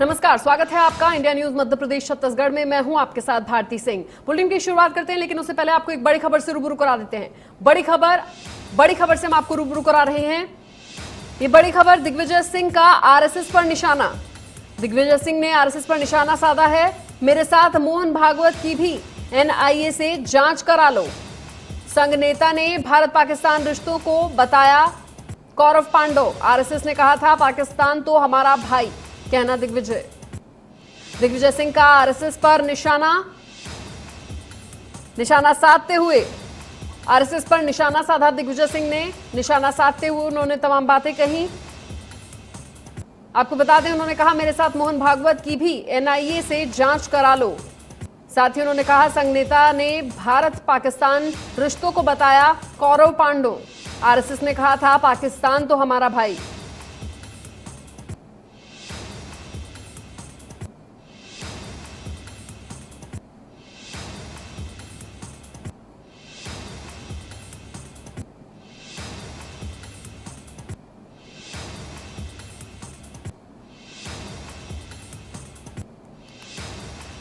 नमस्कार, स्वागत है आपका इंडिया न्यूज मध्य प्रदेश छत्तीसगढ़ में। मैं हूं आपके साथ भारती सिंह। बुलेटिन की शुरुआत करते हैं, लेकिन उससे पहले आपको एक बड़ी खबर से रूबरू करा देते हैं। बड़ी खबर से हम आपको रूबरू करा रहे हैं। ये बड़ी खबर दिग्विजय सिंह का आरएसएस पर निशाना। दिग्विजय सिंह ने आरएसएस पर निशाना साधा है। मेरे साथ मोहन भागवत की भी एनआईए से जांच करा लो। संघ नेता ने भारत पाकिस्तान रिश्तों को बताया कौरव पांडव। आरएसएस ने कहा था पाकिस्तान तो हमारा भाई, कहना दिग्विजय सिंह का आरएसएस पर निशाना साधते हुए आरएसएस पर निशाना साधा। दिग्विजय सिंह ने निशाना साधते हुए उन्होंने तमाम बातें कही। आपको बता दें, उन्होंने कहा मेरे साथ मोहन भागवत की भी एनआईए से जांच करा लो। साथ ही उन्होंने कहा संघ नेता ने भारत पाकिस्तान रिश्तों को बताया कौरव पांडव। आरएसएस ने कहा था पाकिस्तान तो हमारा भाई।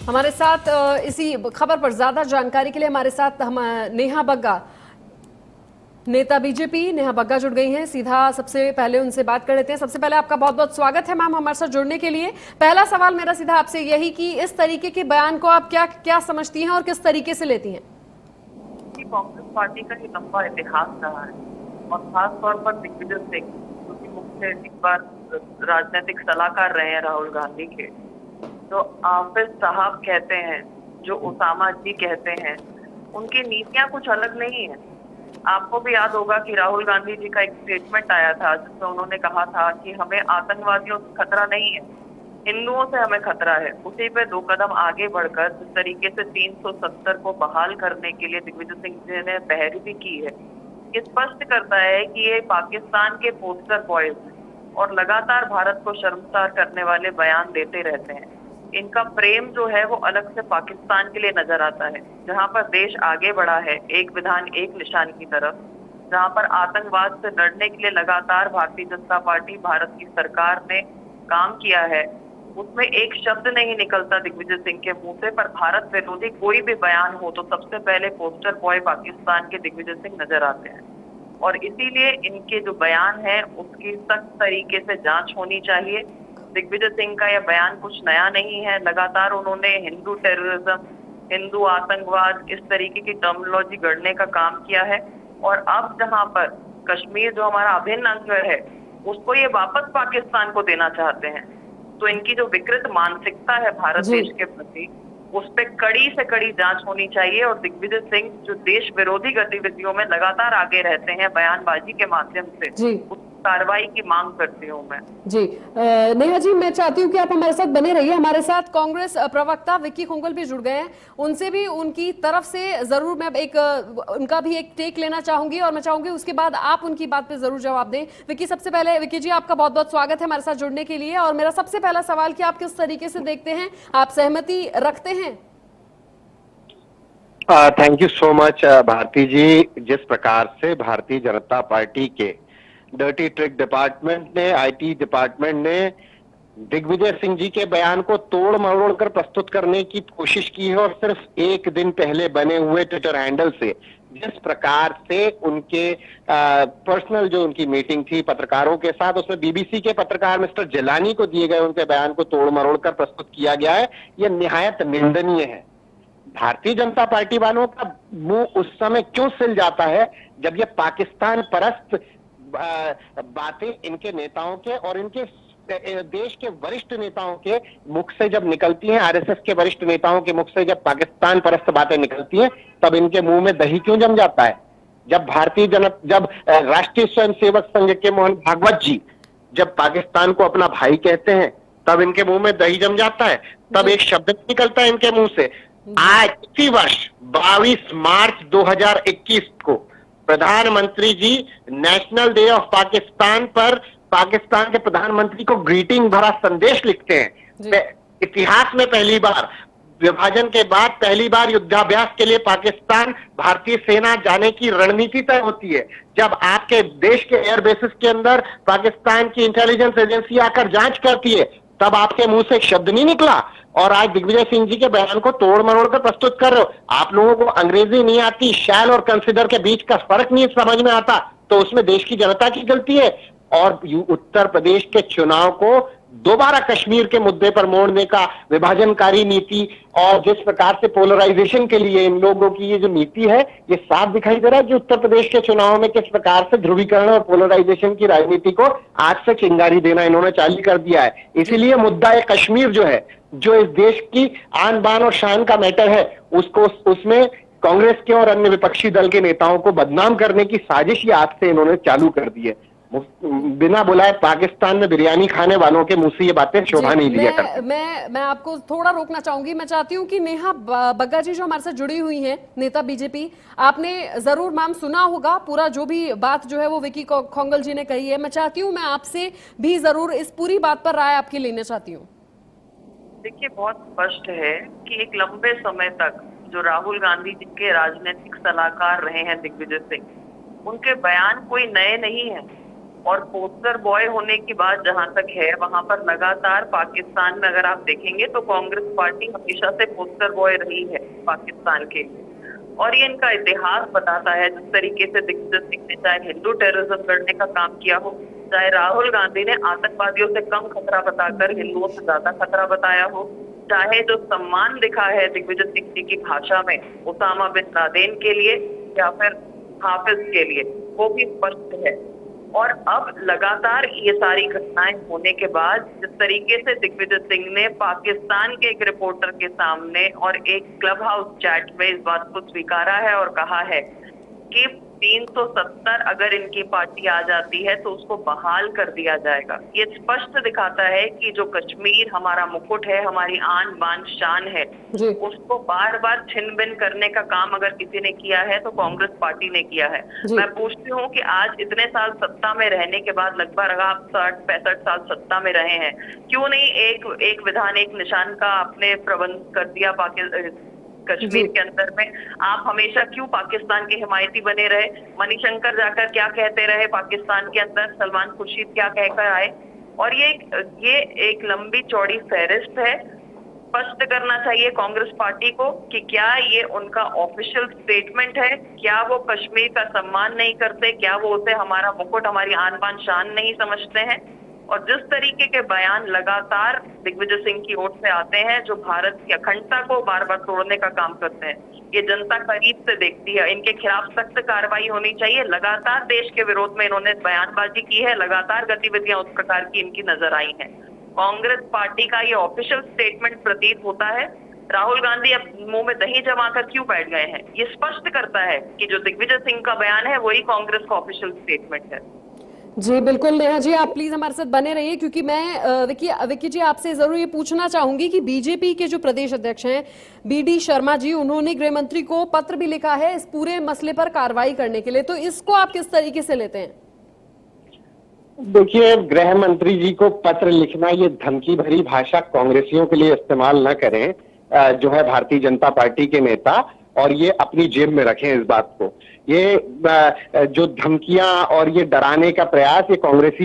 हमारे साथ इसी खबर पर ज्यादा जानकारी के लिए हमारे साथ हम नेहा बग्गा, नेता बीजेपी नेहा बग्गा जुड़ गई हैं। सीधा सबसे पहले उनसे बात कर लेते हैं। सबसे पहले आपका बहुत बहुत स्वागत है मैम हमारे साथ जुड़ने के लिए। पहला सवाल मेरा सीधा आपसे यही कि इस तरीके के बयान को आप क्या समझती हैं और किस तरीके से लेती हैं? कांग्रेस पार्टी का ये लंबा इतिहास रहा है और खास तौर पर दिग्विजय सिंह जो कि मुख्य एक बार राजनीतिक सलाहकार रहे हैं राहुल गांधी के, जो आफिज साहब कहते हैं, जो उसामा जी कहते हैं, उनकी नीतियां कुछ अलग नहीं है। आपको भी याद होगा कि राहुल गांधी जी का एक स्टेटमेंट आया था जिसमें उन्होंने कहा था कि हमें आतंकवादियों से खतरा नहीं है, हिंदुओं से हमें खतरा है। उसी पे 2 कदम आगे बढ़कर जिस तरीके से 370 को बहाल करने के लिए दिग्विजय सिंह जी ने पहल भी की है, ये स्पष्ट करता है कि ये पाकिस्तान के पोस्टर बॉयज और लगातार भारत को शर्मसार करने वाले बयान देते रहते हैं। इनका प्रेम जो है वो अलग से पाकिस्तान के लिए नजर आता है, जहां पर देश आगे बढ़ा है एक विधान एक निशान की तरफ, जहां पर आतंकवाद से लड़ने के लिए लगातार भारतीय जनता पार्टी भारत की सरकार ने काम किया है। उसमें एक शब्द नहीं निकलता दिग्विजय सिंह के मुंह से, पर भारत विरोधी कोई भी बयान हो तो सबसे पहले पोस्टर बॉय पाकिस्तान के दिग्विजय सिंह नजर आते हैं। और इसीलिए इनके जो बयान है उसकी सख्त तरीके से जांच होनी चाहिए। दिग्विजय सिंह का यह बयान कुछ नया नहीं है। लगातार उन्होंने हिंदू टेररिज्म, हिंदू आतंकवाद, इस तरीके की टर्मिनोलॉजी गढ़ने का काम किया है। और अब जहां पर कश्मीर जो हमारा अभिन्न अंग है उसको ये वापस पाकिस्तान को देना चाहते हैं, तो इनकी जो विकृत मानसिकता है भारत देश के प्रति, उस पर कड़ी से कड़ी जांच होनी चाहिए। और दिग्विजय सिंह जो देश विरोधी गतिविधियों में लगातार आगे रहते हैं बयानबाजी के माध्यम से, उस कार्रवाई की मांग करती हूँ मैं। जी नेहा जी, मैं चाहती हूँ कि आप हमारे साथ बने रहिए। हमारे साथ कांग्रेस प्रवक्ता विक्की खोंगल भी जुड़ गए हैं, उनसे भी उनकी तरफ से जरूर मैं उनका भी एक टेक लेना चाहूंगी और मैं चाहूंगी उसके बाद आप उनकी बात पे जरूर जवाब दें। विक्की, सबसे पहले विक्की जी आपका बहुत बहुत स्वागत है हमारे साथ जुड़ने के लिए। और मेरा सबसे पहला सवाल कि आप किस तरीके से देखते हैं, आप सहमति रखते हैं? Thank you so much Bharti ji. जिस प्रकार से भारतीय जनता पार्टी के डर्टी ट्रिक डिपार्टमेंट ने, आईटी डिपार्टमेंट ने दिग्विजय सिंह जी के बयान को तोड़ मरोड़ कर प्रस्तुत करने की कोशिश की है, और सिर्फ एक दिन पहले बने हुए ट्विटर हैंडल से जिस प्रकार से उनके पर्सनल जो उनकी मीटिंग थी पत्रकारों के साथ, उसमें बीबीसी के पत्रकार मिस्टर जिलानी को दिए गए उनके बयान को तोड़ मरोड़ कर प्रस्तुत किया गया है, यह निहायत निंदनीय है। भारतीय जनता पार्टी वालों का मुंह उस समय क्यों सिल जाता है जब ये पाकिस्तान परस्त बातें इनके नेताओं के और इनके देश के वरिष्ठ नेताओं के मुख से जब निकलती हैं, आरएसएस के वरिष्ठ नेताओं के मुख से जब पाकिस्तान परस्त बातें निकलती हैं, तब इनके मुंह में दही क्यों जम जाता है? जब जब राष्ट्रीय स्वयंसेवक संघ के मोहन भागवत जी जब पाकिस्तान को अपना भाई कहते हैं, तब इनके मुंह में दही जम जाता है, तब एक शब्द निकलता है इनके मुंह से। आज इसी वर्ष 22 मार्च 2021 को प्रधानमंत्री जी नेशनल डे ऑफ पाकिस्तान पर पाकिस्तान के प्रधानमंत्री को ग्रीटिंग भरा संदेश लिखते हैं। इतिहास में पहली बार, विभाजन के बाद पहली बार युद्धाभ्यास के लिए पाकिस्तान भारतीय सेना जाने की रणनीति तय होती है। जब आपके देश के एयर बेसिस के अंदर पाकिस्तान की इंटेलिजेंस एजेंसी आकर जांच करती है, तब आपके मुंह से एक शब्द नहीं निकला, और आज दिग्विजय सिंह जी के बयान को तोड़ मरोड़ कर प्रस्तुत कर रहे हो। आप लोगों को अंग्रेजी नहीं आती, शैल और कंसिडर के बीच का फर्क नहीं समझ में आता, तो उसमें देश की जनता की गलती है। और उत्तर प्रदेश के चुनाव को दोबारा कश्मीर के मुद्दे पर मोड़ने का विभाजनकारी नीति और जिस प्रकार से पोलराइजेशन के लिए इन लोगों की ये जो नीति है, ये साफ दिखाई दे रहा है कि उत्तर प्रदेश के चुनाव में किस प्रकार से ध्रुवीकरण और पोलराइजेशन की राजनीति को आज से चिंगारी देना इन्होंने चालू कर दिया है। इसीलिए मुद्दा है कश्मीर जो है, जो इस देश की आन बान और शान का मैटर है, उसको उसमें कांग्रेस के और अन्य विपक्षी दल के नेताओं को बदनाम करने की साजिश ही आज से इन्होंने चालू कर दी है। बिना बुलाए पाकिस्तान में बिरयानी खाने वालों के मुंह से ये बातें शोभा नहीं दिया करती। मैं आपको थोड़ा रोकना चाहूंगी। मैं चाहती हूं कि नेहा बग्गा जी जो हमारे साथ जुड़ी हुई हैं, नेता बीजेपी, आपने जरूर मैम सुना होगा पूरा जो भी बात जो है वो विकी खोंगल जी ने कही है। मैं चाहती हूँ मैं आपसे भी जरूर इस पूरी बात पर राय आपकी लेना चाहती हूँ। देखिए, बहुत स्पष्ट है कि एक लंबे समय तक जो राहुल गांधी जी के राजनीतिक सलाहकार रहे हैं दिग्विजय सिंह, उनके बयान कोई नए नहीं है। और पोस्टर बॉय होने की बात जहां तक है, वहां पर लगातार पाकिस्तान में अगर आप देखेंगे तो कांग्रेस पार्टी हमेशा से पोस्टर बॉय रही है पाकिस्तान के। और ये इनका इतिहास बताता है, जिस तरीके से दिग्विजय सिंह ने चाहे हिंदू टेररिज्म करने का काम किया हो, चाहे राहुल गांधी ने आतंकवादियों से कम खतरा बताकर हिंदुओं से ज्यादा खतरा बताया हो, चाहे जो सम्मान दिखा है दिग्विजय सिंह जी की भाषा में उसामा बिन लादेन के लिए या फिर हाफिज के लिए, वो भी स्पष्ट है। और अब लगातार ये सारी घटनाएं होने के बाद जिस तरीके से दिग्विजय सिंह ने पाकिस्तान के एक रिपोर्टर के सामने और एक क्लब हाउस चैट में इस बात को स्वीकारा है और कहा है कि 370 अगर इनकी पार्टी आ जाती है तो उसको बहाल कर दिया जाएगा। ये स्पष्ट दिखाता है कि जो कश्मीर हमारा मुकुट है, हमारी आन बान शान है, उसको बार बार छिन भिन करने का काम अगर किसी ने किया है तो कांग्रेस पार्टी ने किया है। मैं पूछती हूँ कि आज इतने साल सत्ता में रहने के बाद, लगभग आप 60-65 साल सत्ता में रहे हैं, क्यों नहीं एक विधान एक निशान का आपने प्रबंध कर दिया कश्मीर के अंदर में? आप हमेशा क्यों पाकिस्तान के हिमायती बने रहे? मणिशंकर जाकर क्या कहते रहे पाकिस्तान के अंदर, सलमान खुर्शीद क्या कहकर आए? और ये एक लंबी चौड़ी फहरिस्त है। स्पष्ट करना चाहिए कांग्रेस पार्टी को कि क्या ये उनका ऑफिशियल स्टेटमेंट है, क्या वो कश्मीर का सम्मान नहीं करते, क्या वो उसे हमारा मुकुट, हमारी आन बान शान नहीं समझते हैं? और जिस तरीके के बयान लगातार दिग्विजय सिंह की ओर से आते हैं जो भारत की अखंडता को बार बार तोड़ने का काम करते हैं, ये जनता करीब से देखती है। इनके खिलाफ सख्त कार्रवाई होनी चाहिए। लगातार देश के विरोध में इन्होंने बयानबाजी की है, लगातार गतिविधियां उस प्रकार की इनकी नजर आई हैं। कांग्रेस पार्टी का ये ऑफिशियल स्टेटमेंट प्रतीत होता है। राहुल गांधी अब मुंह में दही जमाकर क्यों बैठ गए हैं? ये स्पष्ट करता है कि जो दिग्विजय सिंह का बयान है वही कांग्रेस का ऑफिशियल स्टेटमेंट है। जी बिल्कुल नेहा जी, आप प्लीज हमारे साथ बने रहिए, क्योंकि मैं विक्की जी आपसे जरूर ये पूछना चाहूंगी कि बीजेपी के जो प्रदेश अध्यक्ष हैं बीडी शर्मा जी, उन्होंने गृह मंत्री को पत्र भी लिखा है इस पूरे मसले पर कार्रवाई करने के लिए, तो इसको आप किस तरीके से लेते हैं? देखिए, गृह मंत्री जी को पत्र लिखना, ये धमकी भरी भाषा कांग्रेसियों के लिए इस्तेमाल न करें, जो है भारतीय जनता पार्टी के नेता, और ये अपनी जेब में रखें इस बात को। ये जो धमकियां और ये डराने का प्रयास, ये कांग्रेसी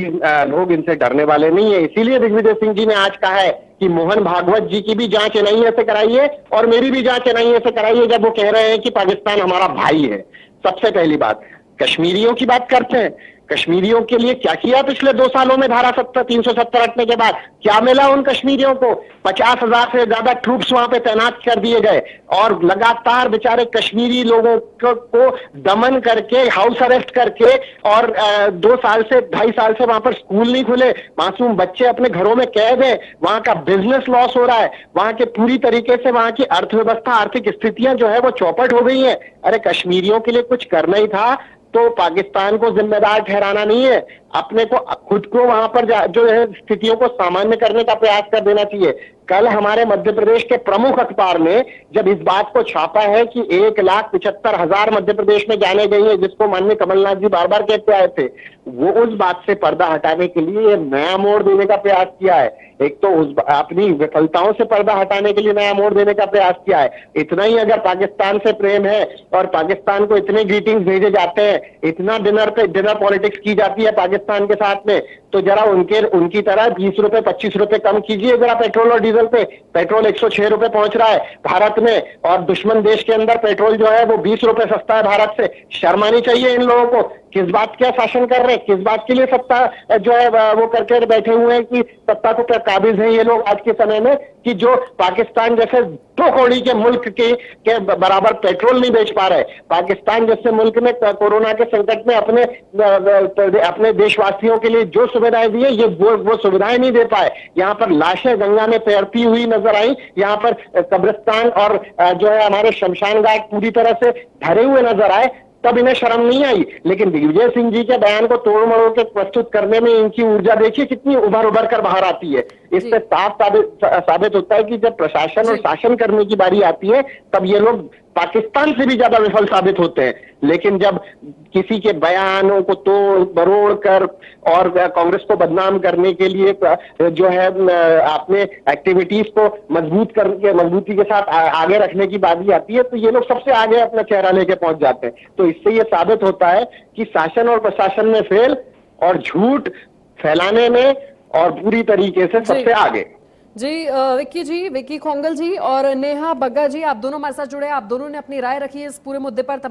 लोग इनसे डरने वाले नहीं है। इसीलिए दिग्विजय सिंह जी ने आज कहा है कि मोहन भागवत जी की भी जांच एनआईए से कराइए और मेरी भी जांच एनआईए से कराइए, जब वो कह रहे हैं कि पाकिस्तान हमारा भाई है। सबसे पहली बात, कश्मीरियों की बात करते हैं। कश्मीरियों के लिए क्या किया पिछले 2 सालों में? धारा 370 हटने के बाद क्या मिला उन कश्मीरियों को? 50,000 से ज्यादा ट्रूप्स वहां पे तैनात कर दिए गए और लगातार बेचारे कश्मीरी लोगों को दमन करके, हाउस अरेस्ट करके, और 2 साल से 2.5 साल से वहां पर स्कूल नहीं खुले, मासूम बच्चे अपने घरों में कैद है, वहां का बिजनेस लॉस हो रहा है, वहां के पूरी तरीके से वहां की अर्थव्यवस्था, आर्थिक स्थितियां जो है वो चौपट हो गई है। अरे कश्मीरियों के लिए कुछ करना ही था तो पाकिस्तान को जिम्मेदार ठहराना नहीं है, अपने को खुद को वहां पर जो है स्थितियों को सामान्य करने का प्रयास कर देना चाहिए। कल हमारे मध्य प्रदेश के प्रमुख अखबार ने जब इस बात को छापा है कि 1,75,000 मध्य प्रदेश में जाने गई है, जिसको माननीय कमलनाथ जी बार बार कहते आए थे, वो उस बात से पर्दा हटाने के लिए ये नया मोड़ देने का प्रयास किया है। एक तो अपनी विफलताओं से पर्दा हटाने के लिए नया मोड़ देने का प्रयास किया है। इतना ही अगर पाकिस्तान से प्रेम है और पाकिस्तान को इतने ग्रीटिंग्स भेजे जाते हैं, इतना डिनर पॉलिटिक्स की जाती है पाकिस्तान के साथ में, तो जरा उनकी तरह 20 रुपए 25 रुपए कम कीजिए जरा पेट्रोल और डीजल पे। पेट्रोल 106 रुपए पहुंच रहा है भारत में, और दुश्मन देश के अंदर पेट्रोल जो है वो 20 रुपए सस्ता है भारत से। शर्म आनी चाहिए इन लोगों को। किस बात का शासन कर रहे हैं, किस बात के लिए सत्ता जो है वो करके बैठे हुए हैं कि सत्ता को काबिज है ये लोग आज के समय में, कि जो पाकिस्तान जैसे 2 कौड़ी के मुल्क के बराबर पेट्रोल नहीं बेच पा रहे। पाकिस्तान जैसे मुल्क में कोरोना के संकट में अपने देशवासियों के लिए जो सुविधाएं दी है, ये वो सुविधाएं नहीं दे पाए। यहाँ पर लाशें गंगा में तैरती हुई नजर आई, यहाँ पर कब्रिस्तान और जो है हमारे शमशान घाट पूरी तरह से भरे हुए नजर आए, तब इन्हें शर्म नहीं आई। लेकिन दिग्विजय सिंह जी के बयान को तोड़ मरोड़ के प्रस्तुत करने में इनकी ऊर्जा देखिए कितनी उभर उभर कर बाहर आती है। इससे साफ साबित होता है कि जब प्रशासन और शासन करने की बारी आती है, तब ये लोग पाकिस्तान से भी ज्यादा विफल साबित होते हैं। लेकिन जब किसी के बयानों को तोड़ मरोड़ कर और कांग्रेस को बदनाम करने के लिए जो है अपने एक्टिविटीज को मजबूती के साथ आगे रखने की बारी आती है, तो ये लोग सबसे आगे अपना चेहरा लेके पहुंच जाते हैं। तो इससे ये साबित होता है कि शासन और प्रशासन में फेल और झूठ फैलाने में और पूरी तरीके से सबसे आगे। जी विक्की खोंगल जी और नेहा बग्गा जी, आप दोनों हमारे साथ जुड़े, आप दोनों ने अपनी राय रखी है इस पूरे मुद्दे पर।